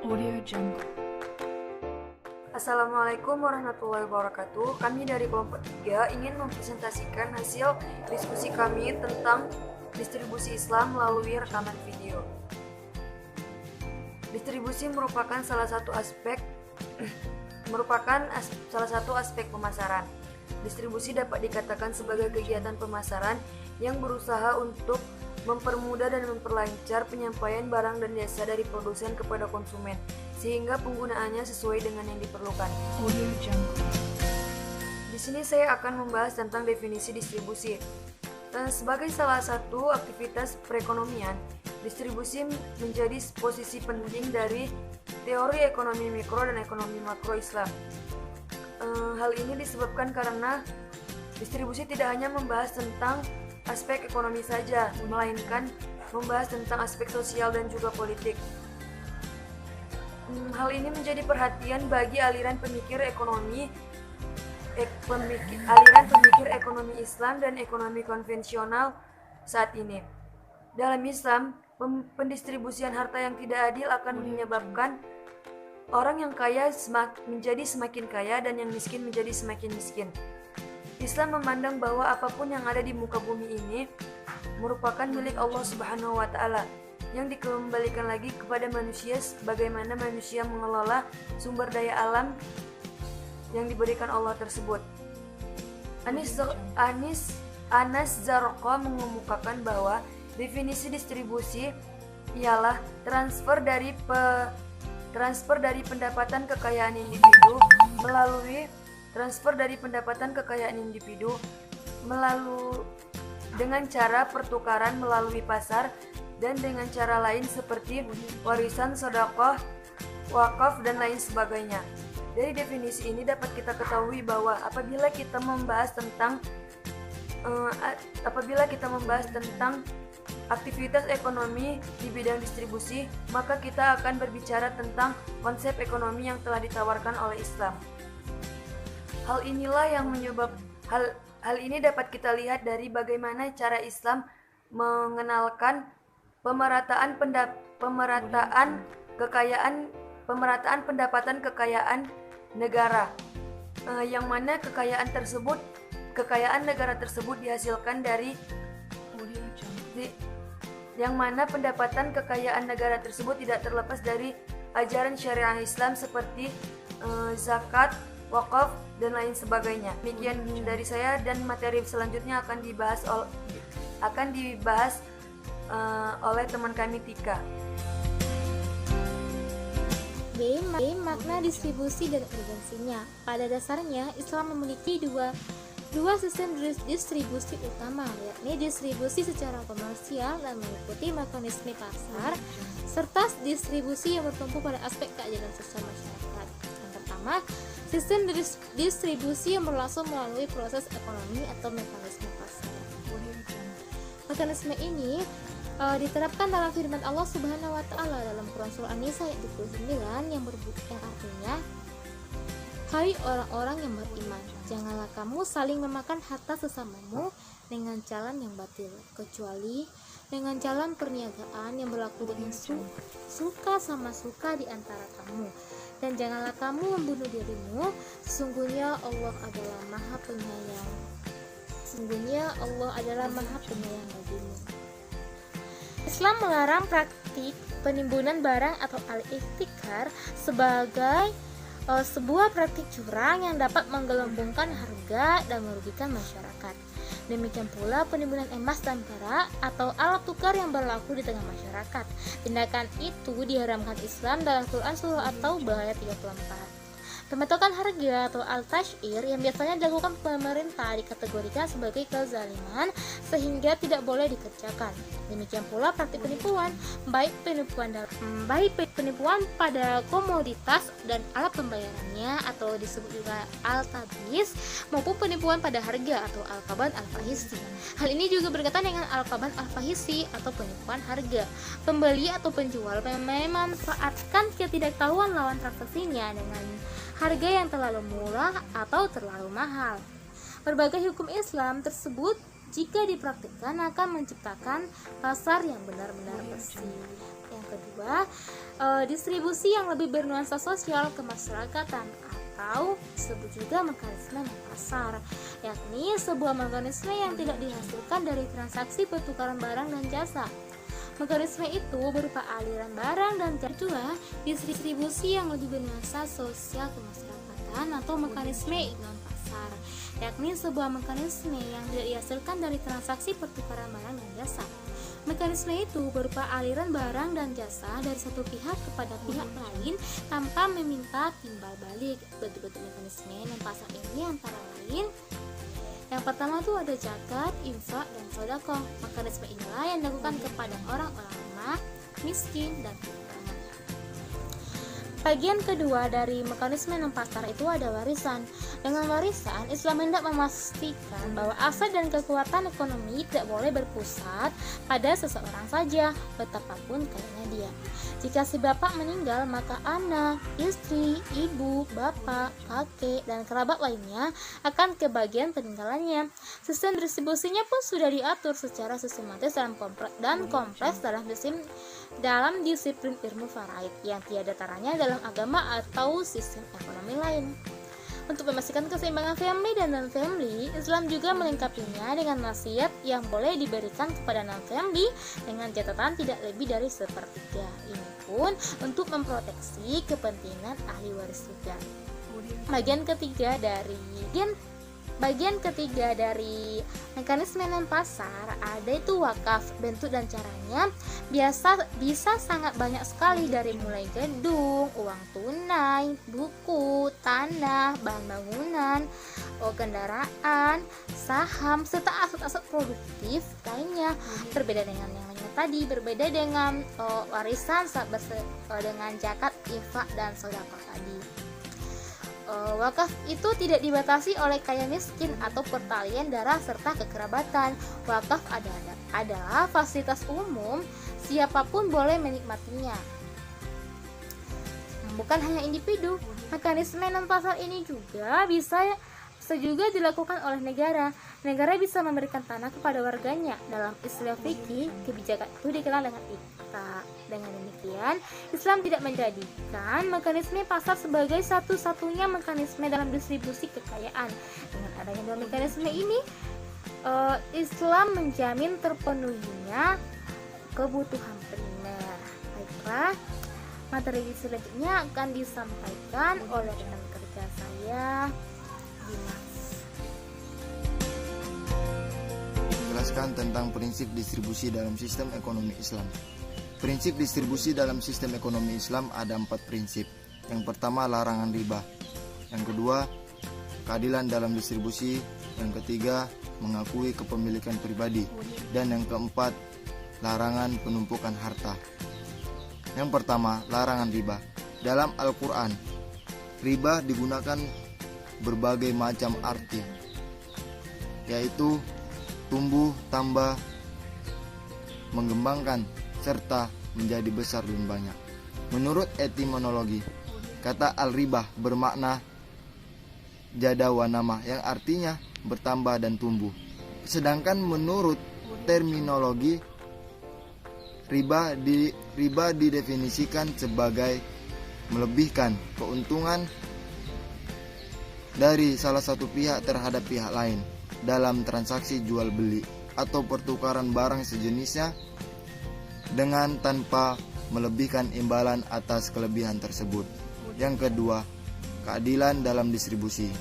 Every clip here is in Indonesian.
Audio Jungle. Assalamualaikum warahmatullahi wabarakatuh. Kami dari kelompok 3 ingin mempresentasikan hasil diskusi kami tentang distribusi Islam melalui rekaman video. Distribusi merupakan salah satu aspek pemasaran. Distribusi dapat dikatakan sebagai kegiatan pemasaran yang berusaha untuk mempermudah dan memperlancar penyampaian barang dan jasa dari produsen kepada konsumen, sehingga penggunaannya sesuai dengan yang diperlukan. Audio Jungle. Di sini saya akan membahas tentang definisi distribusi. Sebagai salah satu aktivitas perekonomian, distribusi menjadi posisi penting dari teori ekonomi mikro dan ekonomi makro Islam. Hal ini disebabkan karena distribusi tidak hanya membahas tentang aspek ekonomi saja, melainkan membahas tentang aspek sosial dan juga politik. Hal ini menjadi perhatian bagi aliran pemikir ekonomi Islam dan ekonomi konvensional saat ini. Dalam Islam, pendistribusian harta yang tidak adil akan menyebabkan orang yang kaya menjadi semakin kaya dan yang miskin menjadi semakin miskin. Islam memandang bahwa apapun yang ada di muka bumi ini merupakan milik Allah Subhanahu wa Ta'ala, yang dikembalikan lagi kepada manusia bagaimana manusia mengelola sumber daya alam yang diberikan Allah tersebut. Anas Zarqa mengemukakan bahwa definisi distribusi ialah transfer dari pendapatan kekayaan individu dengan cara pertukaran melalui pasar dan dengan cara lain seperti warisan, sedekah, wakaf, dan lain sebagainya. Dari definisi ini dapat kita ketahui bahwa apabila kita membahas tentang aktivitas ekonomi di bidang distribusi, maka kita akan berbicara tentang konsep ekonomi yang telah ditawarkan oleh Islam. Hal ini dapat kita lihat dari bagaimana cara Islam mengenalkan pemerataan pendapatan kekayaan negara, yang mana kekayaan negara tersebut dihasilkan dari yang mana pendapatan kekayaan negara tersebut tidak terlepas dari ajaran syariah Islam seperti zakat, wakaf, dan lain sebagainya. Demikian dari saya, dan materi selanjutnya akan dibahas oleh teman kami Tika. B. Makna distribusi dan urgensinya. Pada dasarnya, Islam memiliki dua sistem distribusi utama, yakni distribusi secara komersial dan mengikuti mekanisme pasar, serta distribusi yang bertumpu pada aspek keadilan sosial masyarakat. Yang pertama, sistem distribusi yang berlangsung melalui proses ekonomi atau mekanisme pasar. Mekanisme ini diterapkan dalam firman Allah Subhanahu wa Ta'ala dalam Quran Surah An-Nisa ayat 29 yang artinya, hai orang-orang yang beriman, janganlah kamu saling memakan harta sesamamu dengan jalan yang batil, kecuali dengan jalan perniagaan yang berlaku dengan suka sama suka di antara kamu. Dan janganlah kamu membunuh dirimu, sesungguhnya Allah adalah Maha Penyayang bagimu. Islam melarang praktik penimbunan barang atau al-ihtikar sebagai sebuah praktik curang yang dapat menggelembungkan harga dan merugikan masyarakat. Demikian pula penimbunan emas dan perak atau alat tukar yang berlaku di tengah masyarakat. Tindakan itu diharamkan Islam dalam Quran Surah At-Taubah ayat 34. Pemetokan harga atau al-tash'ir yang biasanya dilakukan pemerintah dikategorikan sebagai kezaliman sehingga tidak boleh dikerjakan. Demikian pula praktik penipuan, baik penipuan pada komoditas dan alat pembayarannya atau disebut juga al-tabis, maupun penipuan pada harga atau al-qaban al-fahisi. Hal ini juga berkaitan dengan al-qaban al-fahisi atau penipuan harga. Pembeli atau penjual memanfaatkan ketidaktahuan lawan transaksinya dengan harga yang terlalu murah atau terlalu mahal. Berbagai hukum Islam tersebut jika dipraktikkan akan menciptakan pasar yang benar-benar bersih. Yang kedua, distribusi yang lebih bernuansa sosial kemasyarakatan atau disebut juga mekanisme pasar, yakni sebuah mekanisme yang tidak dihasilkan dari transaksi pertukaran barang dan jasa. Mekanisme itu berupa aliran barang dan jasa. Kedua, distribusi yang lebih bernuansa sosial kemasyarakatan atau mekanisme non pasar, yakni sebuah mekanisme yang tidak dihasilkan dari transaksi pertukaran barang dan jasa. Mekanisme itu berupa aliran barang dan jasa dari satu pihak kepada pihak lain tanpa meminta timbal balik. Bentuk-bentuk mekanisme non pasar ini antara lain, yang pertama tuh ada zakat, infak, dan sedekah. Mekanisme inilah yang dilakukan kepada orang-orang lemah, miskin, dan kekurangan. Bagian kedua dari mekanisme non pasar itu ada warisan. Dengan warisan, Islam hendak memastikan bahwa aset dan kekuatan ekonomi tidak boleh berpusat pada seseorang saja, betapapun kayanya dia. Jika si bapak meninggal, maka anak, istri, ibu, bapak, kakek, dan kerabat lainnya akan kebagian peninggalannya. Sistem distribusinya pun sudah diatur secara sistematis dan kompleks dalam disiplin ilmu faraid yang tiada taranya dalam agama atau sistem ekonomi lain. Untuk memastikan keseimbangan family dan non-family, Islam juga melengkapinya dengan wasiat yang boleh diberikan kepada non-family dengan catatan tidak lebih dari sepertiga. Ini pun untuk memproteksi kepentingan ahli waris juga. Bagian ketiga dari mekanisme non pasar ada itu wakaf. Bentuk dan caranya bisa sangat banyak sekali, dari mulai gedung, uang tunai, buku, tanah, bahan bangunan, kendaraan, saham, serta aset-aset produktif lainnya. Berbeda dengan yang lainnya tadi, berbeda dengan warisan dengan zakat, infak, dan sedekah tadi. Wakaf itu tidak dibatasi oleh kaya miskin atau pertalian darah serta kekerabatan. Wakaf adalah fasilitas umum, siapapun boleh menikmatinya, bukan hanya individu. Mekanisme non pasar ini juga bisa dilakukan oleh negara. Negara bisa memberikan tanah kepada warganya. Dalam istilah fikih, kebijakan itu dikenal dengan ikta. Dengan demikian, Islam tidak menjadikan mekanisme pasar sebagai satu-satunya mekanisme dalam distribusi kekayaan. Dengan adanya dua mekanisme ini, Islam menjamin terpenuhinya kebutuhan primer. Baiklah, materi selanjutnya akan disampaikan oleh rekan kerja saya, Dimas. Menjelaskan tentang prinsip distribusi dalam sistem ekonomi Islam. Prinsip distribusi dalam sistem ekonomi Islam ada 4 prinsip. Yang pertama, larangan riba. Yang kedua, keadilan dalam distribusi. Yang ketiga, mengakui kepemilikan pribadi. Dan yang keempat, larangan penumpukan harta. Yang pertama, larangan riba. Dalam Al-Quran, riba digunakan berbagai macam arti, yaitu tumbuh, tambah, mengembangkan, serta menjadi besar dan banyak. Menurut etimologi, kata al-ribah bermakna jada wa nama, yang artinya bertambah dan tumbuh. Sedangkan menurut terminologi, riba didefinisikan sebagai melebihkan keuntungan dari salah satu pihak terhadap pihak lain dalam transaksi jual beli atau pertukaran barang sejenisnya dengan tanpa melebihkan imbalan atas kelebihan tersebut. Yang kedua, keadilan dalam distribusi.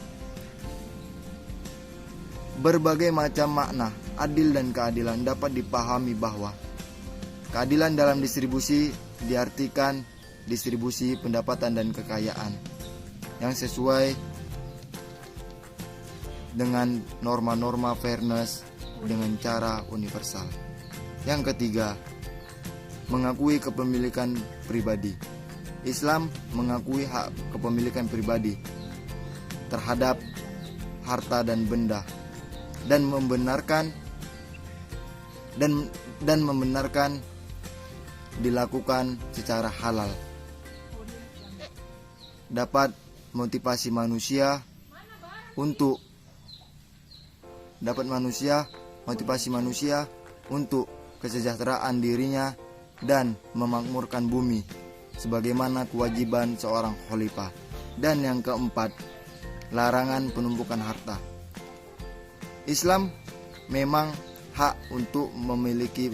Berbagai macam makna adil dan keadilan dapat dipahami bahwa keadilan dalam distribusi diartikan distribusi pendapatan dan kekayaan yang sesuai dengan norma-norma fairness dengan cara universal. Yang ketiga, mengakui kepemilikan pribadi. Islam mengakui hak kepemilikan pribadi terhadap harta dan benda dan membenarkan dilakukan secara halal. Dapat motivasi manusia untuk untuk kesejahteraan dirinya dan memakmurkan bumi sebagaimana kewajiban seorang khalifah. Dan yang keempat, larangan penumpukan harta. Islam memang hak untuk memiliki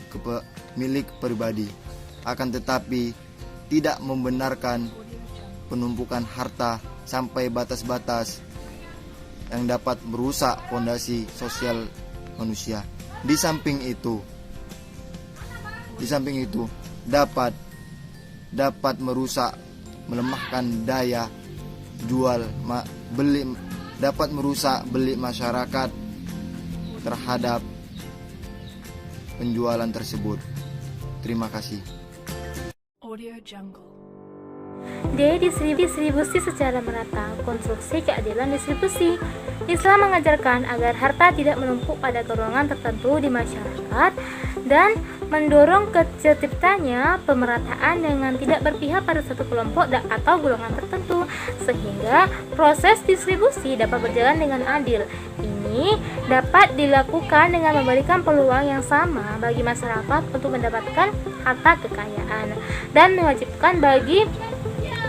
milik pribadi, akan tetapi tidak membenarkan penumpukan harta sampai batas-batas yang dapat merusak fondasi sosial manusia. Di samping itu dapat merusak, melemahkan daya jual beli, dapat merusak beli masyarakat terhadap penjualan tersebut. Terima kasih. Audio Jungle. D. Distribusi secara merata. Konstruksi keadilan distribusi. Islam mengajarkan agar harta tidak menumpuk pada golongan tertentu di masyarakat dan mendorong terciptanya pemerataan dengan tidak berpihak pada satu kelompok atau golongan tertentu, sehingga proses distribusi dapat berjalan dengan adil. Ini dapat dilakukan dengan memberikan peluang yang sama bagi masyarakat untuk mendapatkan harta kekayaan dan mewajibkan bagi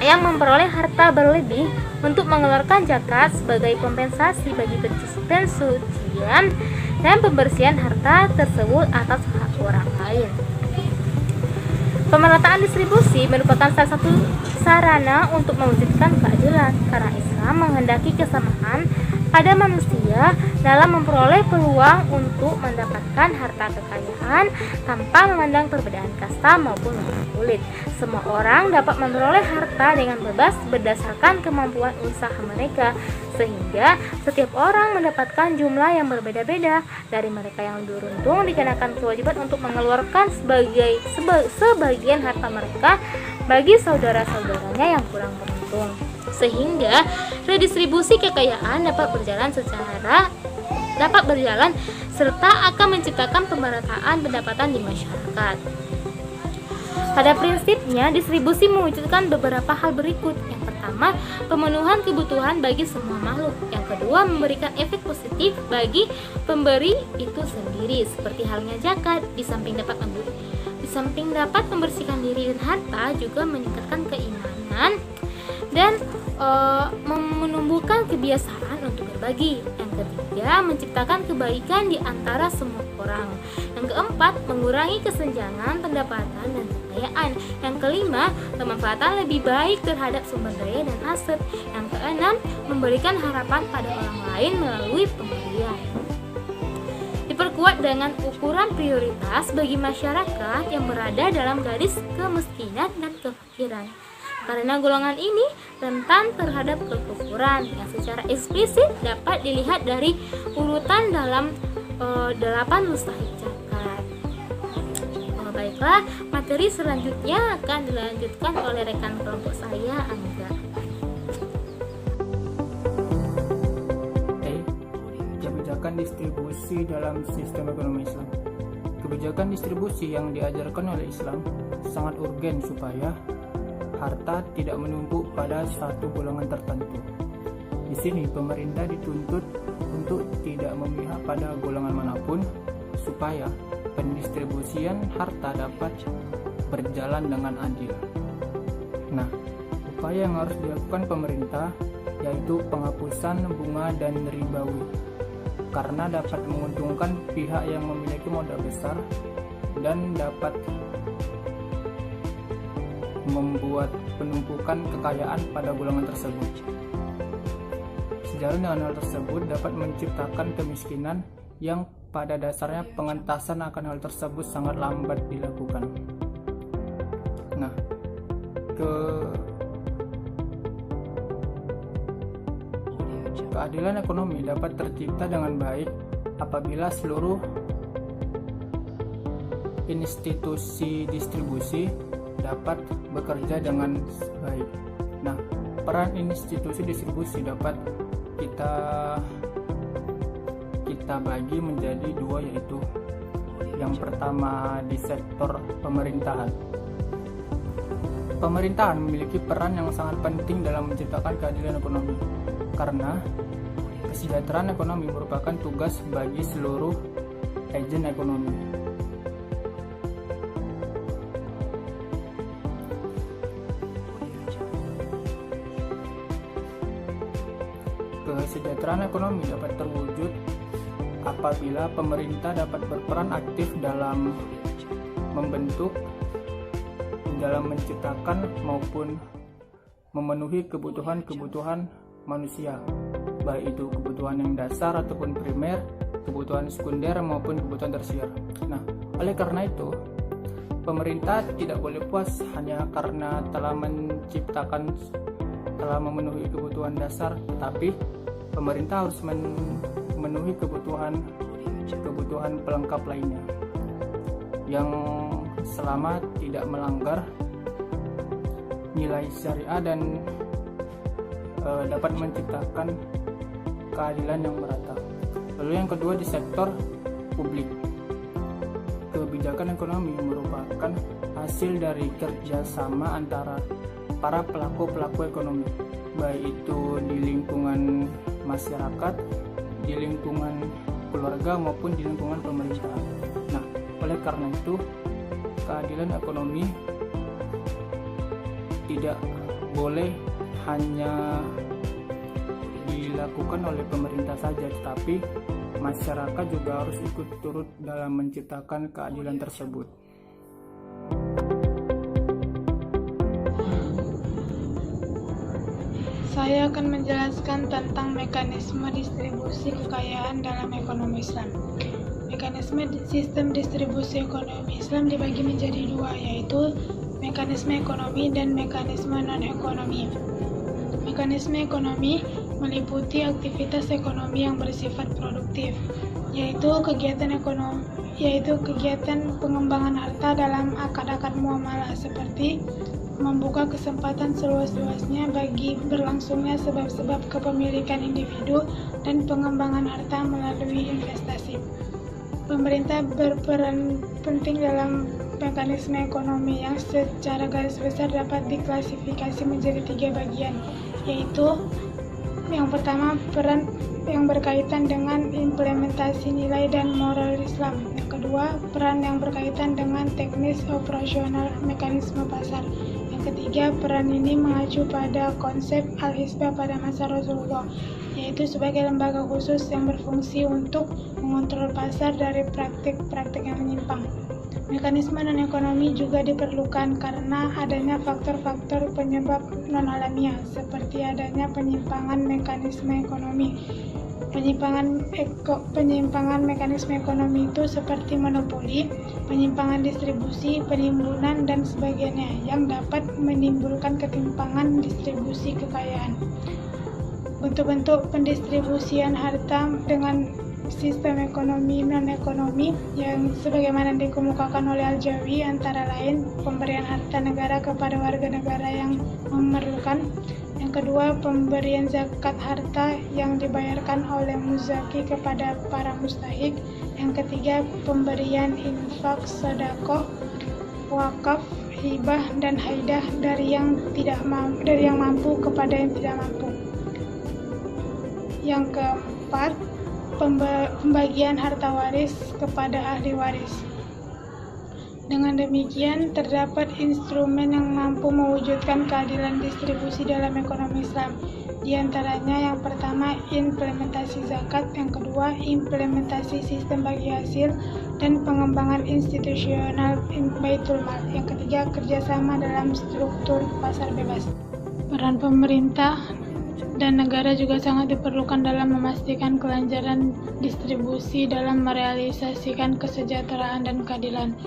yang memperoleh harta berlebih untuk mengeluarkan zakat sebagai kompensasi bagi pensucian dan pembersihan harta tersebut atas hak orang lain. Pemerataan distribusi merupakan salah satu sarana untuk mewujudkan keadilan, karena Islam menghendaki kesamaan pada manusia dalam memperoleh peluang untuk mendapatkan harta kekayaan tanpa memandang perbedaan kasta maupun warna kulit. Semua orang dapat memperoleh harta dengan bebas berdasarkan kemampuan usaha mereka, sehingga setiap orang mendapatkan jumlah yang berbeda-beda. Dari mereka yang beruntung dikenakan kewajiban untuk mengeluarkan sebagian harta mereka bagi saudara-saudaranya yang kurang beruntung, sehingga redistribusi kekayaan dapat berjalan serta akan menciptakan pemerataan pendapatan di masyarakat. Pada prinsipnya, distribusi mewujudkan beberapa hal berikut. Yang pertama, pemenuhan kebutuhan bagi semua makhluk. Yang kedua, memberikan efek positif bagi pemberi itu sendiri, seperti halnya zakat. Di samping dapat membersihkan diri dan harta, juga meningkatkan keimanan dan menumbuhkan kebiasaan untuk berbagi. Yang ketiga, menciptakan kebaikan di antara semua orang. Yang keempat, mengurangi kesenjangan pendapatan dan kekayaan. Yang kelima, pemanfaatan lebih baik terhadap sumber daya dan aset. Yang keenam, memberikan harapan pada orang lain melalui pemberian. Diperkuat dengan ukuran prioritas bagi masyarakat yang berada dalam garis kemiskinan dan kefakiran. Karena golongan ini rentan terhadap kekufuran yang secara eksplisit dapat dilihat dari urutan dalam 8 mustahik zakat. Baiklah, materi selanjutnya akan dilanjutkan oleh rekan kelompok saya, Angga. Kebijakan distribusi dalam sistem ekonomi Islam. Kebijakan distribusi yang diajarkan oleh Islam sangat urgen supaya harta tidak menumpuk pada satu golongan tertentu. Di sini pemerintah dituntut untuk tidak memihak pada golongan manapun supaya pendistribusian harta dapat berjalan dengan adil. Nah, upaya yang harus dilakukan pemerintah yaitu penghapusan bunga dan ribawi, karena dapat menguntungkan pihak yang memiliki modal besar dan dapat membuat penumpukan kekayaan pada golongan tersebut. Sejalan dengan hal tersebut dapat menciptakan kemiskinan yang pada dasarnya pengentasan akan hal tersebut sangat lambat dilakukan. Nah, keadilan ekonomi dapat tercipta dengan baik apabila seluruh institusi distribusi dapat bekerja dengan baik. Nah, peran institusi distribusi dapat kita bagi menjadi dua, yaitu yang pertama di sektor pemerintahan. Pemerintahan memiliki peran yang sangat penting dalam menciptakan keadilan ekonomi, karena kesejahteraan ekonomi merupakan tugas bagi seluruh agen ekonomi. Kesejahteraan ekonomi dapat terwujud apabila pemerintah dapat berperan aktif dalam membentuk, dalam menciptakan maupun memenuhi kebutuhan-kebutuhan manusia, baik itu kebutuhan yang dasar ataupun primer, kebutuhan sekunder maupun kebutuhan tersier. Nah, oleh karena itu, pemerintah tidak boleh puas hanya karena telah memenuhi kebutuhan dasar, tapi pemerintah harus memenuhi kebutuhan pelengkap lainnya yang selama tidak melanggar nilai syariah dan dapat menciptakan keadilan yang merata. Lalu yang kedua, di sektor publik, kebijakan ekonomi merupakan hasil dari kerjasama antara para pelaku ekonomi, baik itu di lingkungan masyarakat, di lingkungan keluarga maupun di lingkungan pemerintah. Nah, oleh karena itu, keadilan ekonomi tidak boleh hanya dilakukan oleh pemerintah saja, tetapi masyarakat juga harus ikut turut dalam menciptakan keadilan tersebut. Saya akan menjelaskan tentang mekanisme distribusi kekayaan dalam ekonomi Islam. Mekanisme sistem distribusi ekonomi Islam dibagi menjadi dua, yaitu mekanisme ekonomi dan mekanisme non-ekonomi. Mekanisme ekonomi meliputi aktivitas ekonomi yang bersifat produktif, yaitu kegiatan pengembangan harta dalam akad-akad muamalah, seperti membuka kesempatan seluas-luasnya bagi berlangsungnya sebab-sebab kepemilikan individu dan pengembangan harta melalui investasi. Pemerintah berperan penting dalam mekanisme ekonomi yang secara garis besar dapat diklasifikasi menjadi 3 bagian, yaitu yang pertama, peran yang berkaitan dengan implementasi nilai dan moral Islam. Yang kedua, peran yang berkaitan dengan teknis operasional mekanisme pasar. Yang ketiga, peran ini mengacu pada konsep Al-Hisbah pada masa Rasulullah, yaitu sebagai lembaga khusus yang berfungsi untuk mengontrol pasar dari praktik-praktik yang menyimpang. Mekanisme non-ekonomi juga diperlukan karena adanya faktor-faktor penyebab non-alamiah, seperti adanya penyimpangan mekanisme ekonomi. Penyimpangan mekanisme ekonomi itu seperti monopoli, penyimpangan distribusi, penimbunan, dan sebagainya yang dapat menimbulkan ketimpangan distribusi kekayaan. Bentuk-bentuk pendistribusian harta dengan sistem ekonomi non-ekonomi yang sebagaimana dikemukakan oleh Al-Jawi antara lain pemberian harta negara kepada warga negara yang memerlukan. Yang kedua, pemberian zakat harta yang dibayarkan oleh muzaki kepada para mustahik. Yang ketiga, pemberian infak, sedekah, wakaf, hibah, dan haidah dari yang mampu kepada yang tidak mampu. Yang keempat, pembagian harta waris kepada ahli waris. Dengan demikian, terdapat instrumen yang mampu mewujudkan keadilan distribusi dalam ekonomi Islam. Di antaranya yang pertama, implementasi zakat, yang kedua, implementasi sistem bagi hasil, dan pengembangan institusional Baitul Mal. Yang ketiga, kerjasama dalam struktur pasar bebas. Peran pemerintah dan negara juga sangat diperlukan dalam memastikan kelancaran distribusi dalam merealisasikan kesejahteraan dan keadilan.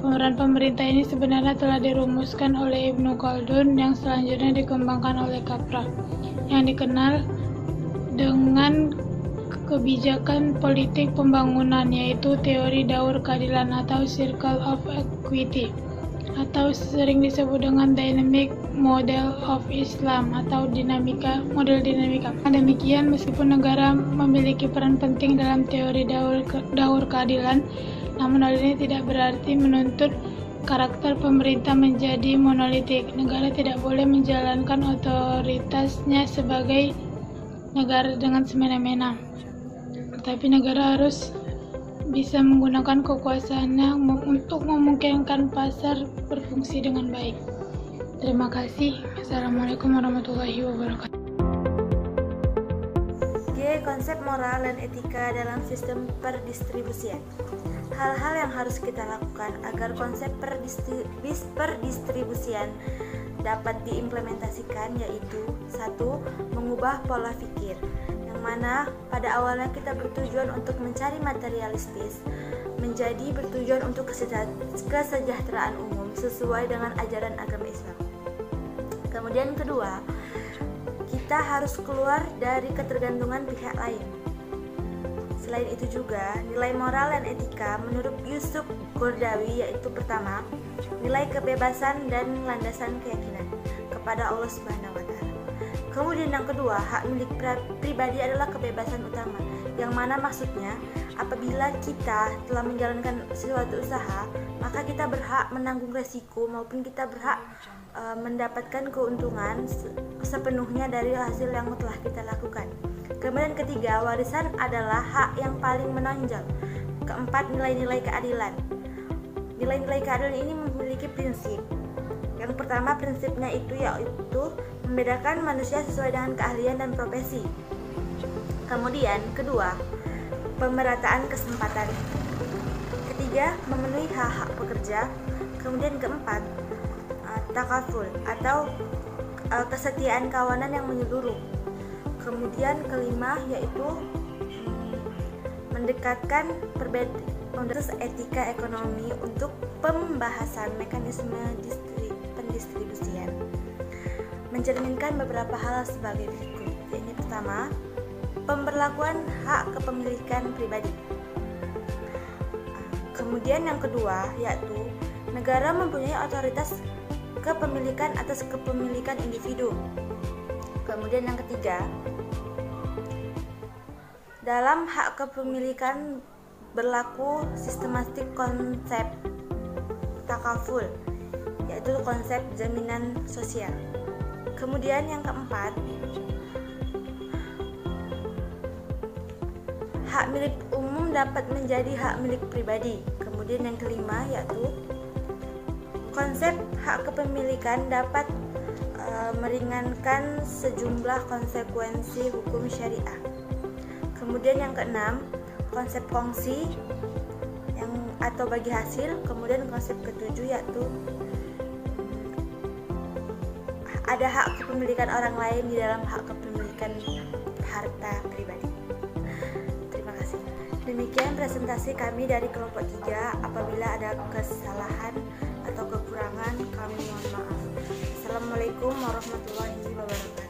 Peran pemerintah ini sebenarnya telah dirumuskan oleh Ibnu Khaldun yang selanjutnya dikembangkan oleh Capra, yang dikenal dengan kebijakan politik pembangunan, yaitu teori daur keadilan atau Circle of Equity, atau sering disebut dengan Dynamic Model of Islam atau model dinamika. Demikian, meskipun negara memiliki peran penting dalam teori daur keadilan, namun hal ini tidak berarti menuntut karakter pemerintah menjadi monolitik. Negara tidak boleh menjalankan otoritasnya sebagai negara dengan semena-mena, tetapi negara harus bisa menggunakan kekuasaannya untuk memungkinkan pasar berfungsi dengan baik. Terima kasih. Assalamualaikum warahmatullahi wabarakatuh. konsep moral dan etika dalam sistem perdistribusian. Hal-hal yang harus kita lakukan agar konsep perdistribusian dapat diimplementasikan yaitu 1. Mengubah pola pikir, yang mana pada awalnya kita bertujuan untuk mencari materialistis, menjadi bertujuan untuk kesejahteraan umum sesuai dengan ajaran agama Islam. Kemudian kedua, kita harus keluar dari ketergantungan pihak lain. Selain itu juga, nilai moral dan etika menurut Yusuf Qaradawi yaitu pertama, nilai kebebasan dan landasan keyakinan kepada Allah Subhanahu wa taala. Kemudian yang kedua, hak milik pribadi adalah kebebasan utama, yang mana maksudnya apabila kita telah menjalankan suatu usaha, maka kita berhak menanggung resiko maupun kita berhak mendapatkan keuntungan sepenuhnya dari hasil yang telah kita lakukan. Kemudian ketiga, warisan adalah hak yang paling menonjol. Keempat, nilai-nilai keadilan. Nilai-nilai keadilan ini memiliki prinsip. Yang pertama prinsipnya itu yaitu membedakan manusia sesuai dengan keahlian dan profesi. Kemudian kedua, pemerataan kesempatan. Ketiga, memenuhi hak-hak pekerja. Kemudian keempat, takaful atau kesetiaan kawanan yang menyeluruh. Kemudian kelima yaitu mendekatkan perbedaan etika ekonomi untuk pembahasan mekanisme pendistribusian. Mencerminkan beberapa hal sebagai berikut. Ini pertama, pemberlakuan hak kepemilikan pribadi. Kemudian yang kedua yaitu negara mempunyai otoritas kepemilikan atas kepemilikan individu. Kemudian yang ketiga, dalam hak kepemilikan berlaku sistematik konsep takaful, yaitu konsep jaminan sosial. Kemudian yang keempat, hak milik umum dapat menjadi hak milik pribadi. Kemudian yang kelima yaitu konsep hak kepemilikan dapat meringankan sejumlah konsekuensi hukum syariah. Kemudian yang keenam, konsep kongsi atau bagi hasil. Kemudian konsep ketujuh yaitu ada hak kepemilikan orang lain di dalam hak kepemilikan harta pribadi. Terima kasih. Demikian presentasi kami dari kelompok 3. Apabila ada kesalahan atau kekurangan kami mohon maaf. Assalamualaikum warahmatullahi wabarakatuh.